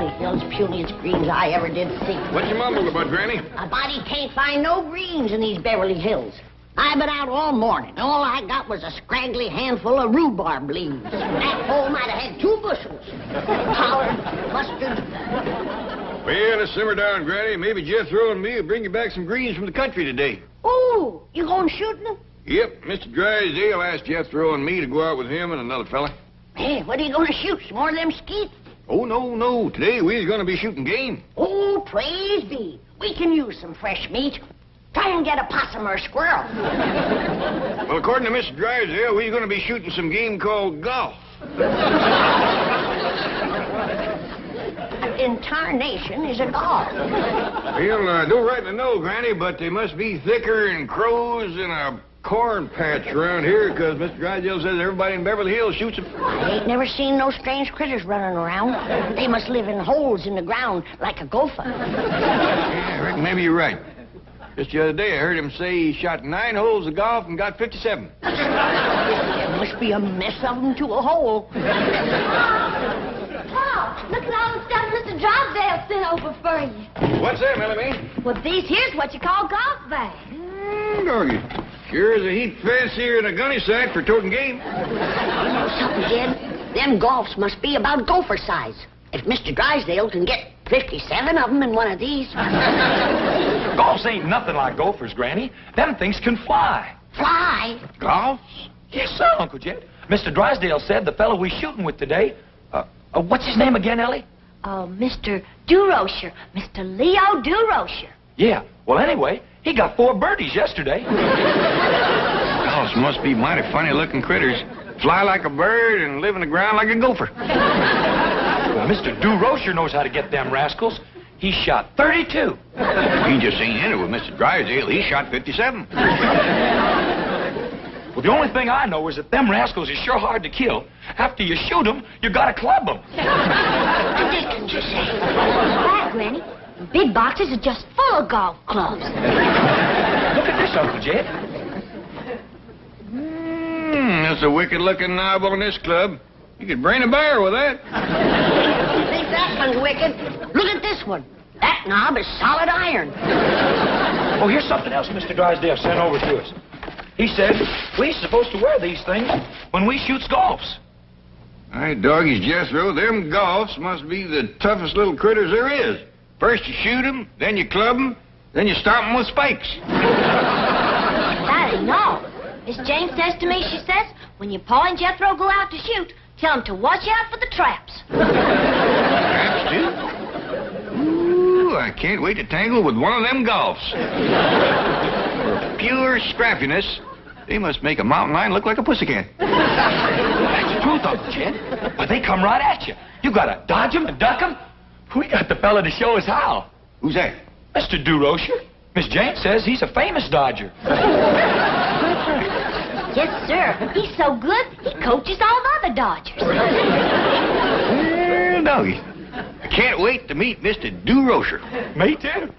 Beverly Hills, puniest greens I ever did see. What you mumbling about, Granny? A body can't find no greens in these Beverly Hills. I've been out all morning. All I got was a scraggly handful of rhubarb leaves. That hole might have had 2 bushels. Collard, mustard. Well, let's simmer down, Granny. Maybe Jethro and me will bring you back some greens from the country today. Oh, you going shooting? Yep, Mr. Drysdale asked Jethro and me to go out with him and another fella. Hey, what are you going to shoot? Some more of them skeet? Oh, no. Today we're going to be shooting game. Oh, praise be. We can use some fresh meat. Try and get a possum or a squirrel. Well, according to Mr. Drysdale, we're going to be shooting some game called golf. Intarnation is a golf. Well, I don't rightly know, Granny, but they must be thicker than crows in a corn patch around here, because Mr. Drysdale says everybody in Beverly Hills shoots them. I ain't never seen no strange critters running around. They must live in holes in the ground like a gopher. Yeah, I reckon maybe you're right. Just the other day, I heard him say he shot 9 holes of golf and got 57. There must be a mess of them to a hole. Pop, look at all the stuff Mr. Drysdale sent over for you. What's that, Melanie? Well, these here's what you call golf bags. Doggy. Sure is a heap fancier than a gunny sack for toting game. You know something, Jed? Them golfs must be about gopher size. If Mr. Drysdale can get 57 of them in one of these. Golfs ain't nothing like gophers, Granny. Them things can fly. Fly? Golfs? Yes, sir, Uncle Jed. Mr. Drysdale said the fellow we're shooting with today, what's his name again, Ellie? Mr. Durocher. Mr. Leo Durocher. Yeah, well, anyway, he got 4 birdies yesterday. Golfs must be mighty funny-looking critters. Fly like a bird and live in the ground like a gopher. Well, Mr. Durocher knows how to get them rascals. He shot 32. He just ain't in it with Mr. Drysdale. He shot 57. Well, the only thing I know is that them rascals are sure hard to kill. After you shoot them, you gotta club them. Didn't you say? That, Granny. The big boxes are just full of golf clubs. Look at this, Uncle Jed. That's a wicked-looking knob on this club. You could brain a bear with that. You think that one's wicked? Look at this one. That knob is solid iron. Oh, here's something else Mr. Drysdale sent over to us. He said we're supposed to wear these things when we shoots golfs. All right, doggies, Jethro, them golfs must be the toughest little critters there is. First you shoot them, then you club them, then you stomp them with spikes. That ain't all. Miss Jane says to me, she says, when your pa and Jethro go out to shoot, tell them to watch out for the traps. Traps, too? Ooh, I can't wait to tangle with one of them golfs. For pure scrappiness, they must make a mountain lion look like a pussycat. That's the truth, Uncle Jed. But they come right at you. You gotta dodge them and duck them. We got the fella to show us how. Who's that? Mr. Durocher. Miss Jane says he's a famous dodger. Yes, sir. He's so good, he coaches all the other dodgers. Well, doggies, I can't wait to meet Mr. Durocher. Me too.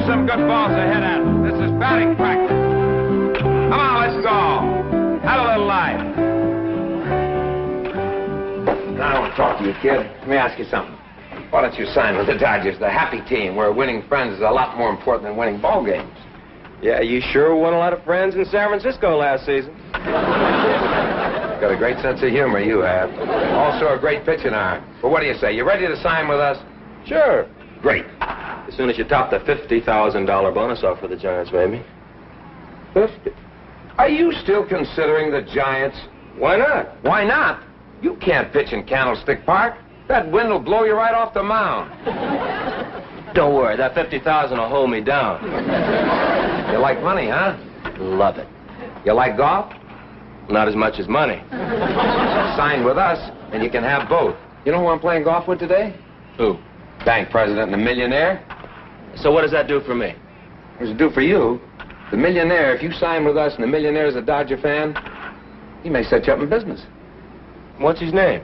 Some good balls ahead at us. This is batting practice. Come on, let's go. Have a little life. Now, I want to talk to you, kid. Let me ask you something. Why don't you sign with the Dodgers, the happy team, where winning friends is a lot more important than winning ball games? Yeah, you sure won a lot of friends in San Francisco last season. Got a great sense of humor, you have. Also a great pitching arm. Well, what do you say? You ready to sign with us? Sure. Great. As soon as you top the $50,000 bonus offer the Giants made me. 50. Are you still considering the Giants? Why not? Why not? You can't pitch in Candlestick Park. That wind will blow you right off the mound. Don't worry, that $50,000 will hold me down. You like money, huh? Love it. You like golf? Not as much as money. Sign with us, and you can have both. You know who I'm playing golf with today? Who? Bank president and a millionaire. So what does that do for me? What does it do for you? The millionaire, if you sign with us and the millionaire's a Dodger fan, he may set you up in business. What's his name?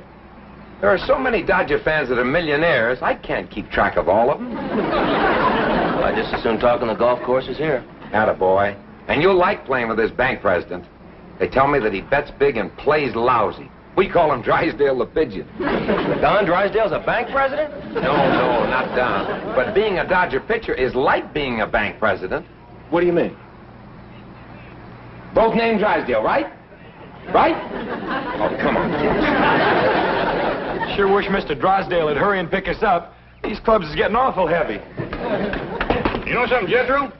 There are so many Dodger fans that are millionaires, I can't keep track of all of them. Well, I just as soon talk on the golf courses here. Attaboy. And you'll like playing with this bank president. They tell me that he bets big and plays lousy. We call him Drysdale the Pigeon. Don Drysdale's a bank president? No, not Don. But being a Dodger pitcher is like being a bank president. What do you mean? Both named Drysdale, right? Right? Oh, come on, kids. Sure wish Mr. Drysdale would hurry and pick us up. These clubs is getting awful heavy. You know something, Jethro?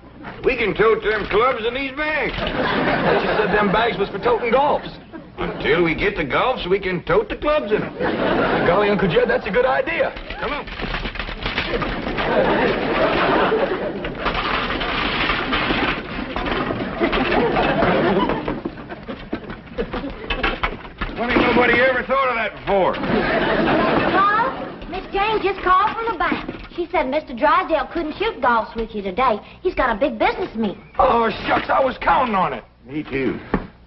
We can tote them clubs in these bags. She said them bags was for toting golfs. Until we get the golfs, we can tote the clubs in them. Golly, Uncle Jed, that's a good idea. Come on. Funny nobody ever thought of that before. Paul, Miss Jane just called from the bank. She said Mr. Drysdale couldn't shoot golfs with you today. He's got a big business meeting. Oh, shucks, I was counting on it. Me too.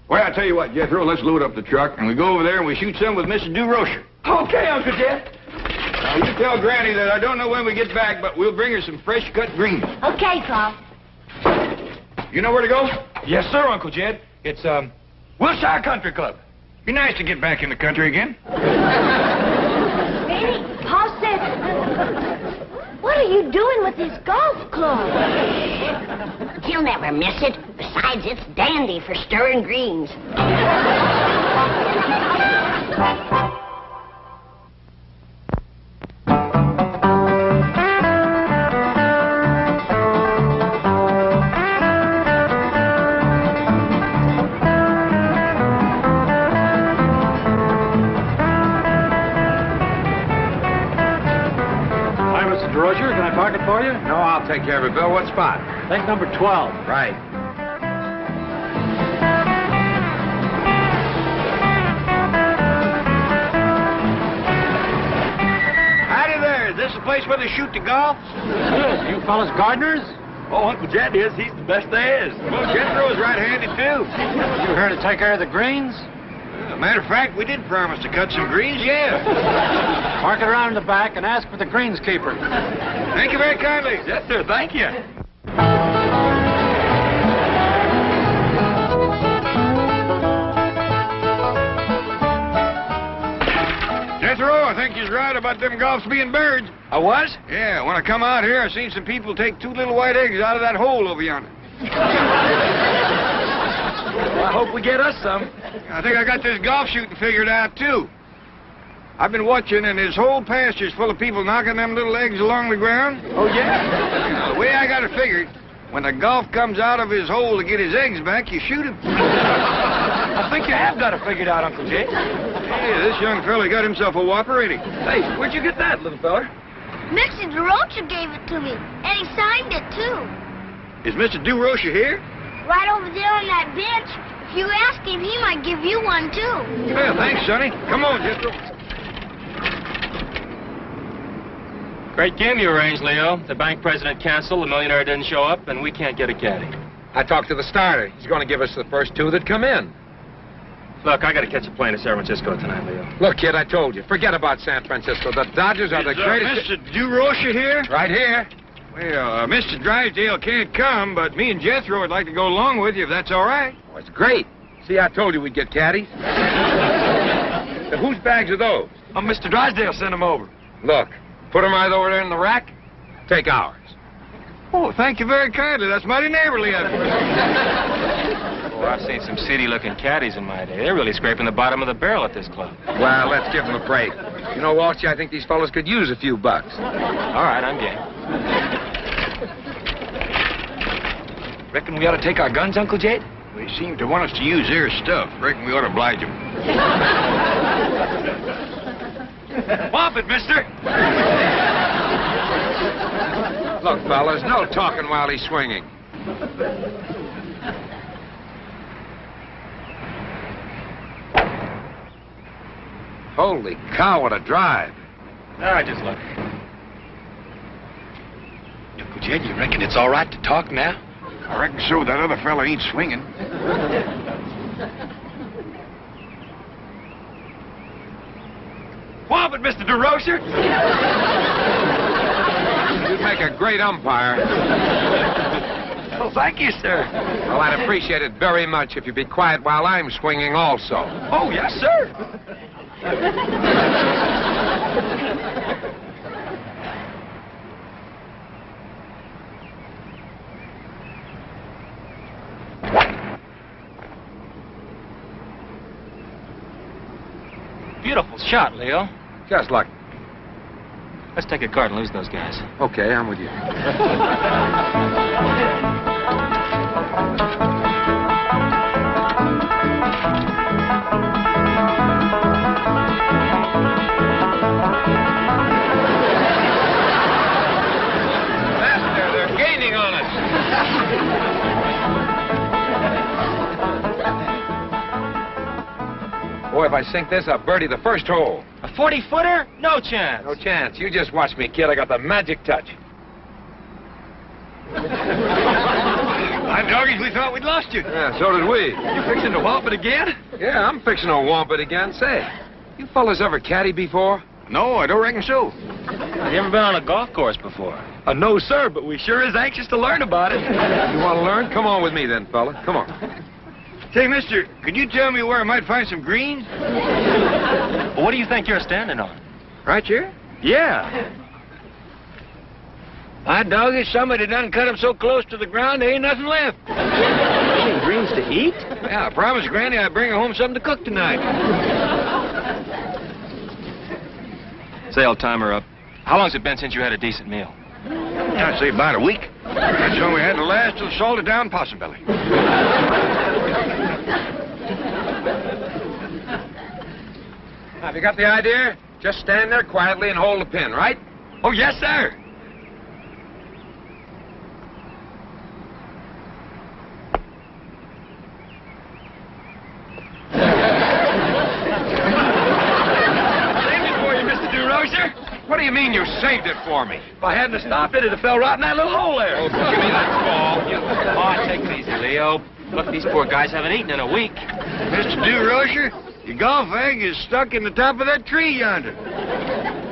Well, I tell you what, Jethro, let's load up the truck and we go over there and we shoot some with Mrs. Durocher. Okay, Uncle Jed. Now, you tell Granny that I don't know when we get back, but we'll bring her some fresh cut greens. Okay, Paul. You know where to go? Yes, sir, Uncle Jed. It's, Wilshire Country Club. Be nice to get back in the country again. Granny, Paul said... What are you doing with his golf club? He'll never miss it. Besides, it's dandy for stirring greens. Durocher, can I park it for you? No, I'll take care of it, Bill. What spot? Take number 12. Right. Howdy there. Is this the place where they shoot the golf? Good. You fellas gardeners? Oh, Uncle Jed is. He's the best there is. Well, Jethro's right-handed, too. You here to take care of the greens? Matter of fact, we did promise to cut some greens, yeah. Park it around in the back and ask for the greenskeeper. Thank you very kindly. Yes, sir. Thank you. Jethro, I think you're right about them golfs being birds. I was? Yeah, when I come out here, I seen some people take 2 little white eggs out of that hole over yonder. Well, I hope we get us some. I think I got this golf shooting figured out, too. I've been watching, and this whole pasture's full of people knocking them little eggs along the ground. Oh, yeah? The way I got it figured, when a golf comes out of his hole to get his eggs back, you shoot him. I think you have got it figured out, Uncle Jed. Hey, this young fella got himself a whopper, ain't he? Hey, where'd you get that, little fella? Mr. Durocher gave it to me, and he signed it, too. Is Mr. Durocher here? Right over there on that bench. If you ask him, he might give you one, too. Well, thanks, Sonny. Come on, Jethro. Great game you arranged, Leo. The bank president canceled, the millionaire didn't show up, and we can't get a caddy. I talked to the starter. He's going to give us the first 2 that come in. Look, I got to catch a plane to San Francisco tonight, Leo. Look, kid, I told you. Forget about San Francisco. The Dodgers are the greatest... Mr. Durocher here? Right here. Well, Mr. Drysdale can't come, but me and Jethro would like to go along with you if that's all right. Oh, it's great. See, I told you we'd get caddies. Now, whose bags are those? Oh, Mr. Drysdale sent them over. Look, put them right over there in the rack. Take ours. Oh, thank you very kindly. That's mighty neighborly of you. Oh, I've seen some seedy-looking caddies in my day. They're really scraping the bottom of the barrel at this club. Well, let's give them a break. You know, Walshy, I think these fellas could use a few bucks. All right, I'm game. Reckon we ought to take our guns, Uncle Jed? They seem to want us to use their stuff. Reckon we ought to oblige them. Whomp it, mister! Look, fellas, no talking while he's swinging. Holy cow, what a drive. I just love it. Uncle Jed, you reckon it's all right to talk now? I reckon so. That other fella ain't swinging. Whomp it, Mr. Durocher. You'd make a great umpire. Oh, thank you, sir. Well, I'd appreciate it very much if you'd be quiet while I'm swinging also. Oh, yes, sir. Beautiful shot, Leo. Just luck. Let's take a card and lose those guys. Okay, I'm with you. Master, they're gaining on us. Boy, if I sink this, I'll birdie the first hole. A 40-footer? No chance. No chance. You just watch me, kid. I got the magic touch. I'm doggies, we thought we'd lost you. Yeah, so did we. You fixing to whomp it again? Yeah, I'm fixing to whomp it again. Say, you fellas ever caddy before? No, I don't reckon so. You ever been on a golf course before? No, sir, but we sure is anxious to learn about it. You want to learn? Come on with me then, fella. Come on. Say, mister, could you tell me where I might find some greens? Well, what do you think you're standing on? Right here? Yeah. My dog is somebody done cut them so close to the ground there ain't nothing left. Any greens to eat? Yeah, I promised Granny I'd bring her home something to cook tonight. Say, old timer up. How long's it been since you had a decent meal? I'd say about a week. That's when we had the last of the salted down possum belly. Have you got the idea? Just stand there quietly and hold the pin, right? Oh, yes, sir. Saved it for you, Mr. Durocher. What do you mean you saved it for me? If I hadn't have stopped it, it'd have fell right in that little hole there. Oh, give me that ball. Come on, take it easy, Leo. Look, these poor guys haven't eaten in a week. Mr. Durocher, your golf egg is stuck in the top of that tree yonder.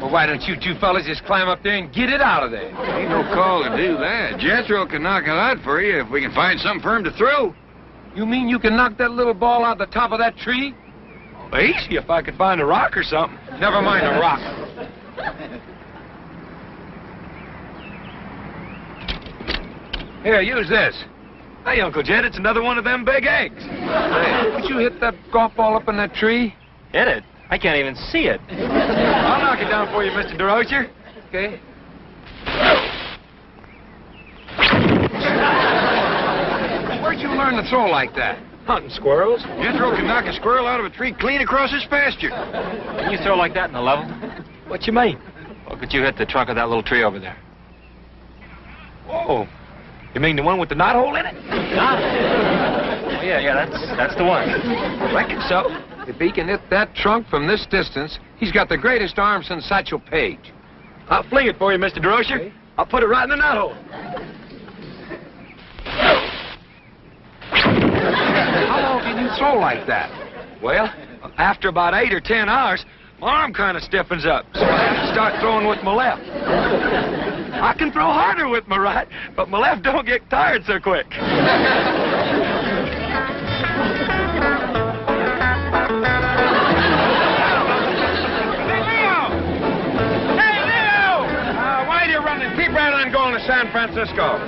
Well, why don't you two fellas just climb up there and get it out of there? Ain't no call to do that. Jethro can knock it out for you if we can find something for him to throw. You mean you can knock that little ball out the top of that tree? Easy if I could find a rock or something. Never mind a rock. Here, use this. Hey, Uncle Jed, it's another one of them big eggs. Hey, could you hit that golf ball up in that tree? Hit it? I can't even see it. I'll knock it down for you, Mr. Durocher. Okay. Where'd you learn to throw like that? Hunting squirrels. Jethro can knock a squirrel out of a tree clean across his pasture. Can you throw like that in the level? What you mean? Or could you hit the trunk of that little tree over there? Whoa. You mean the one with the knot hole in it? Oh, yeah, that's the one. Reckon so. If he can hit that trunk from this distance, he's got the greatest arm since Satchel Paige. I'll fling it for you, Mr. Durocher. Okay. I'll put it right in the knot hole. How long can you throw like that? Well, after about 8 or 10 hours, my arm kind of stiffens up, so I have to start throwing with my left. I can throw harder with my right, but my left don't get tired so quick. Why do you run and keep right on going to San Francisco?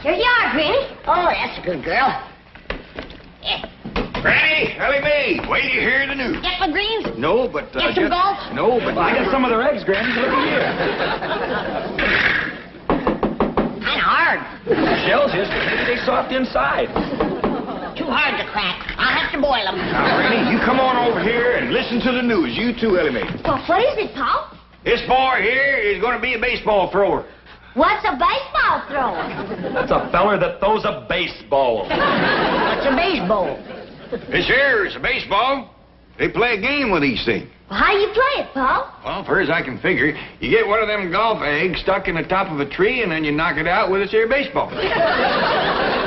Here you are, Granny. Oh, that's a good girl. Yeah. Granny, Ellie Mae, wait till you hear the news. Get my greens? No, but... Get some golf? No, but... I got some of their eggs, Granny. Look at here. Kind of hard. Shells is, but maybe they soft inside. Too hard to crack. I'll have to boil them. Now, Granny, you come on over here and listen to the news. You too, Ellie Mae. Well, what is it, Paul? This boy here is going to be a baseball thrower. What's a baseball thrower? That's a feller that throws a baseball. What's a baseball? This here is a baseball. They play a game with these things. Well, how do you play it, Paul? Well, far as I can figure, you get one of them golf eggs stuck in the top of a tree, and then you knock it out with this here baseball.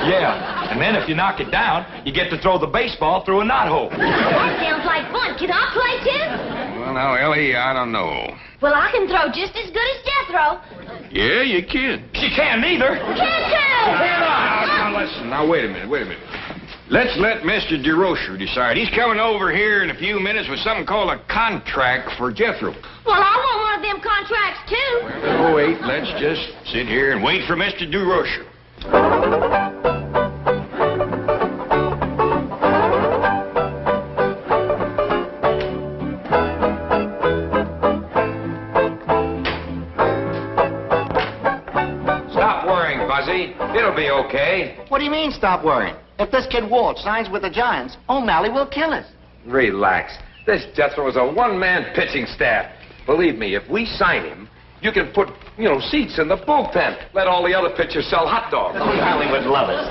Yeah, and then if you knock it down, you get to throw the baseball through a knothole. That sounds like fun. Can I play too? Well, now, Ellie, I don't know. Well, I can throw just as good as Jethro. Yeah, you can. She can't neither. Can too! Now, listen. Now, wait a minute. Let's let Mr. Durocher decide. He's coming over here in a few minutes with something called a contract for Jethro. Well, I want one of them contracts too. Oh, wait. Let's just sit here and wait for Mr. Durocher. Stop worrying, Buzzy. It'll be okay. What do you mean, stop worrying? If this kid Walt signs with the Giants, O'Malley will kill us. Relax. This Jethro is a one-man pitching staff. Believe me, if we sign him, you can put, seats in the bullpen. Let all the other pitchers sell hot dogs. O'Malley would love us.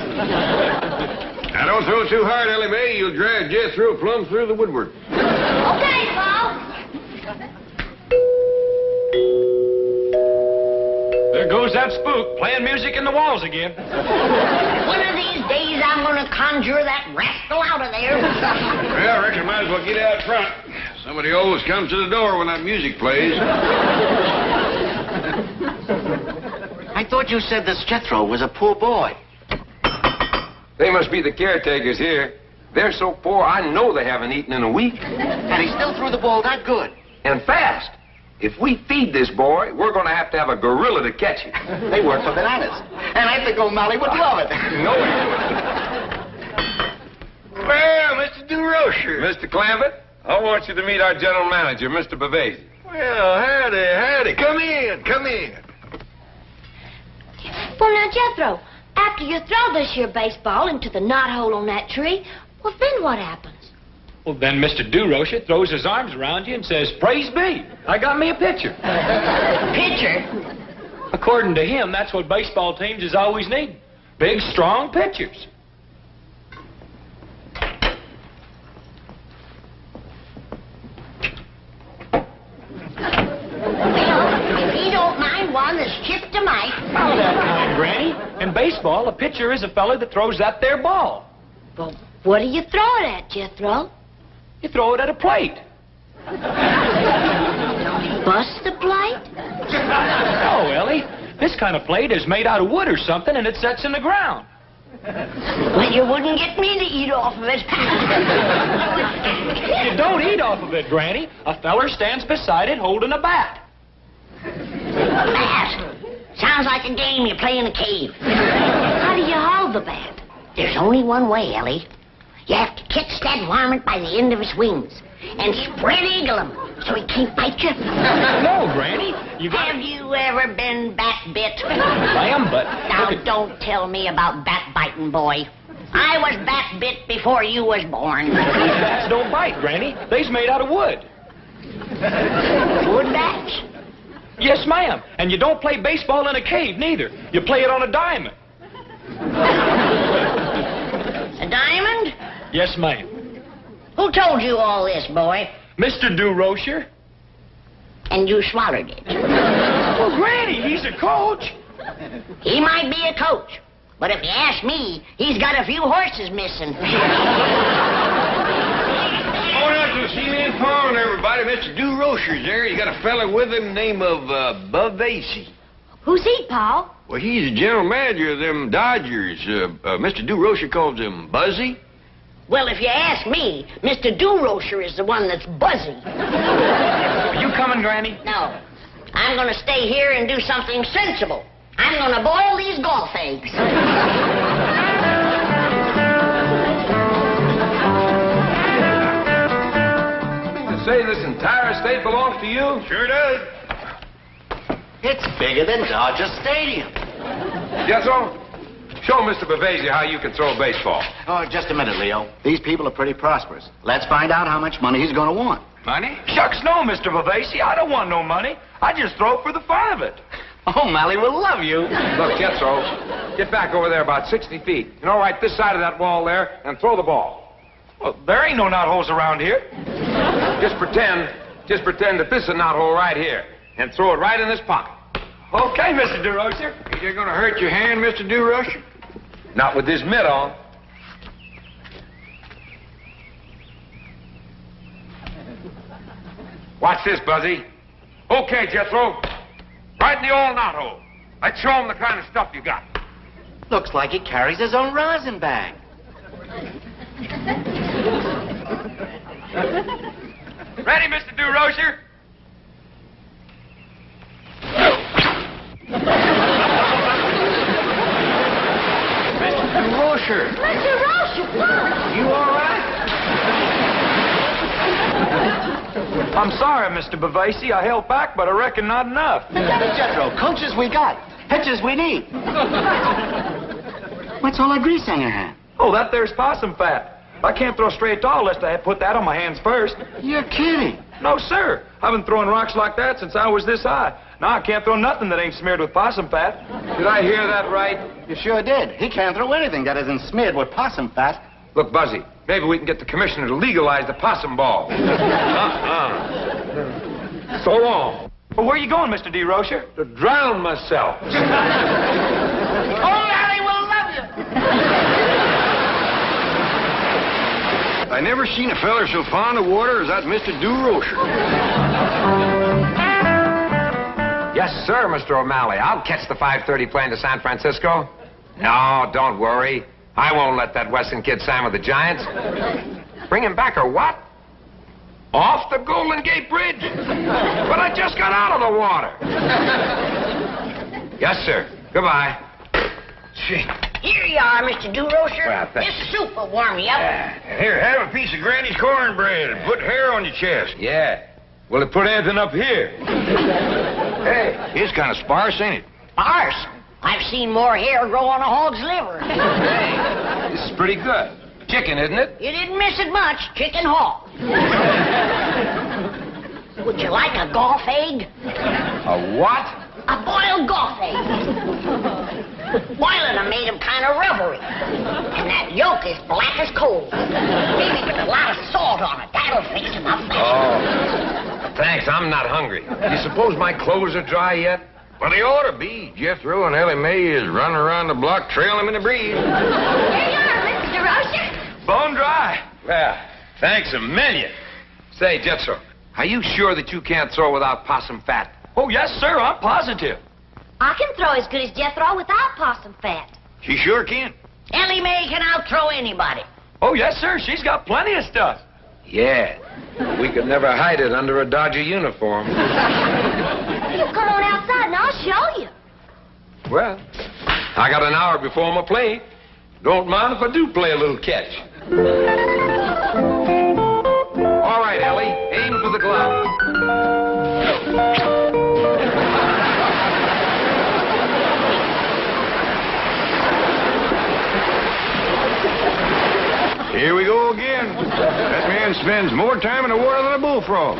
Now, don't throw too hard, Ellie Mae. You'll drive Jethro plumb through the woodwork. Okay, Paul. There goes that spook playing music in the walls again. One of these days, I'm going to conjure that rascal out of there. Well, I reckon I might as well get out front. Somebody always comes to the door when that music plays. I thought you said this Jethro was a poor boy. They must be the caretakers here. They're so poor, I know they haven't eaten in a week. And he still threw the ball that good. And fast. If we feed this boy, we're going to have a gorilla to catch him. They work for bananas. And I think O'Malley would love it. No, he wouldn't. Well, Mr. Durocher. Mr. Clampett, I want you to meet our general manager, Mr. Beverly. Well, howdy. Come in. Well, now, Jethro, after you throw this here baseball into the knothole on that tree, well, then what happens? Well, then Mr. Durocher throws his arms around you and says, "Praise be, I got me a pitcher." Pitcher? According to him, that's what baseball teams is always needing. Big, strong pitchers. If he don't mind one that's chipped to might. How that kind, Granny? In baseball, a pitcher is a fella that throws that there ball. Well, what do you throw it at, Jethro? You throw it at a plate. Bust the plate? Oh, Ellie, this kind of plate is made out of wood or something, and it sets in the ground. Well, you wouldn't get me to eat off of it. You don't eat off of it, Granny. A feller stands beside it holding a bat. Bat? Sounds like a game you play in a cave. How do you hold the bat? There's only one way, Ellie. You have to catch that varmint by the end of his wings and spread eagle him so he can't bite you. No, Granny. Have you ever been bat bit? Ma'am, but... Now, don't tell me about bat biting, boy. I was bat bit before you was born. Bats don't bite, Granny. They's made out of wood. Wood bats? Yes, ma'am. And you don't play baseball in a cave, neither. You play it on a diamond. A diamond? Yes, ma'am. Who told you all this, boy? Mr. Durocher? And you swallowed it. Well, Granny, he's a coach. He might be a coach, but if you ask me, he's got a few horses missing. Oh, that's to see me in town, everybody. Mr. Durocher's there. He's got a fella with him named Beverly. Who's he, Paul? Well, he's the general manager of them Dodgers. Mr. Durocher calls him Buzzy. Well, if you ask me, Mr. Durocher is the one that's buzzy. Are you coming, Granny? No. I'm going to stay here and do something sensible. I'm going to boil these golf eggs. To say this entire estate belongs to you? Sure does. It's bigger than Dodger Stadium. Jethro, show Mr. Beverly how you can throw a baseball. Oh, just a minute, Leo. These people are pretty prosperous. Let's find out how much money he's going to want. Money? Shucks, no, Mr. Beverly. I don't want no money. I just throw it for the fun of it. O'Malley will love you. Look, Jethro, get back over there about 60 feet. Right this side of that wall there, and throw the ball. Well, there ain't no knotholes around here. Just pretend that this is a knothole right here, and throw it right in this pocket. Okay, Mr. Durocher. Ain't that going to hurt your hand, Mr. Durocher? Not with this mitt on. Watch this, Buzzy. Okay, Jethro. Right in the all-knot hole. Let's show him the kind of stuff you got. Looks like he carries his own rosin bag. Ready, Mr. Durocher? Durocher. Mr. Rocher, You all right? I'm sorry, Mr. Bavasi. I held back, but I reckon not enough. Jethro, coaches we got. Hitches we need. What's all that grease on your hand? Oh, that there's possum fat. I can't throw straight tall unless I put that on my hands first. You're kidding. No, sir. I've been throwing rocks like that since I was this high. Now I can't throw nothing that ain't smeared with possum fat. Did I hear that right? You sure did. He can't throw anything that isn't smeared with possum fat. Look, Buzzy, maybe we can get the commissioner to legalize the possum ball. So long. Well, where are you going, Mr. Durocher? To drown myself. Oh, Larry will love you. I never seen a feller so fond of water as that Mr. Durocher. Yes, sir, Mr. O'Malley. I'll catch the 5:30 plane to San Francisco. No, don't worry. I won't let that Western kid sign with the Giants. Bring him back or what? Off the Golden Gate Bridge? But I just got out of the water. Yes, sir. Goodbye. Gee. Here you are, Mr. Durocher. Well, thanks. This soup will warm you up. And here, have a piece of Granny's cornbread and put hair on your chest. Yeah. Will it put anything up here? Hey, it's kind of sparse, ain't it? Sparse. I've seen more hair grow on a hog's liver. This is pretty good. Chicken, isn't it? You didn't miss it much. Chicken hog. Would you like a golf egg? A what? A boiled golf egg. Boiling them made them kind of rubbery. And that yolk is black as coal. Maybe put a lot of salt on it. That'll fix them up better. Oh. Thanks, I'm not hungry. You suppose my clothes are dry yet? Well, they ought to be. Jethro and Ellie Mae is running around the block trailing them in the breeze. Here you are, Mr. Durocher. Bone dry. Well, thanks a million. Say, Jethro, are you sure that you can't throw without possum fat? Oh, yes, sir. I'm positive. I can throw as good as Jethro without possum fat. She sure can. Ellie Mae can outthrow anybody. Oh, yes, sir. She's got plenty of stuff. Yeah. We could never hide it under a Dodger uniform. You come on outside and I'll show you. Well, I got an hour before my play. Don't mind if I do play a little catch. All right, Ellie. Aim for the glove. Here we go again. That man spends more time in the water than a bullfrog.